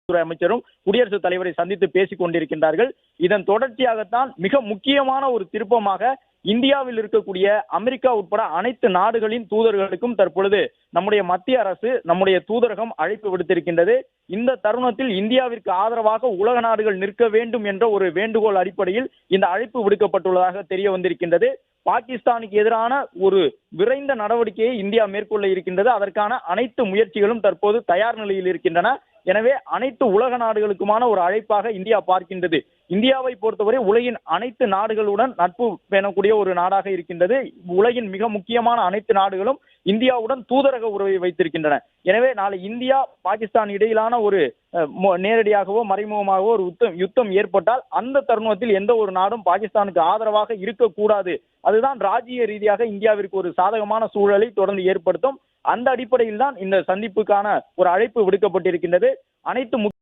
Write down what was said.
துறை அமைச்சரும் குடியரசுத் தலைவரை சந்தித்து பேசிக் கொண்டிருக்கின்றார்கள். இதன் தொடர்ச்சியாகத்தான் மிக முக்கியமான ஒரு திருப்பமாக இந்தியாவில் இருக்கக்கூடிய அமெரிக்கா உட்பட அனைத்து நாடுகளின் தூதர்களுக்கும் தற்பொழுது நம்முடைய மத்திய அரசு நம்முடைய தூதரகம் அழைப்பு விடுத்திருக்கின்றது. இந்த தருணத்தில் இந்தியாவிற்கு ஆதரவாக உலக நாடுகள் நிற்க வேண்டும் என்ற ஒரு வேண்டுகோள் அடிப்படையில் இந்த அழைப்பு விடுக்கப்பட்டுள்ளதாக தெரிய வந்திருக்கின்றது. பாகிஸ்தானுக்கு எதிரான ஒரு விரைந்த நடவடிக்கையை இந்தியா மேற்கொள்ள இருக்கின்றது. அதற்கான அனைத்து முயற்சிகளும் தற்போது தயார் நிலையில் இருக்கின்றன. எனவே அனைத்து உலக நாடுகளுக்குமான ஒரு அழைப்பாக இந்தியா பார்க்கின்றது. இந்தியாவை பொறுத்தவரை உலகின் அனைத்து நாடுகளுடன் நட்பு பேணக்கூடிய ஒரு நாடாக இருக்கின்றது. உலகின் மிக முக்கியமான அனைத்து நாடுகளும் இந்தியாவுடன் தூதரக உறவை வைத்திருக்கின்றன. எனவே நாளை இந்தியா பாகிஸ்தான் இடையிலான ஒரு நேரடியாகவோ மறைமுகமாகவோ ஒரு யுத்தம் ஏற்பட்டால் அந்த தருணத்தில் எந்த ஒரு நாடும் பாகிஸ்தானுக்கு ஆதரவாக இருக்கக்கூடாது. அதுதான் ராஜ்ஜிய ரீதியாக இந்தியாவிற்கு ஒரு சாதகமான சூழலை தொடர்ந்து ஏற்படுத்தும். அந்த அடிப்படையில் தான் இந்த சந்திப்புக்கான ஒரு அழைப்பு விடுக்கப்பட்டிருக்கின்றது. அனைத்து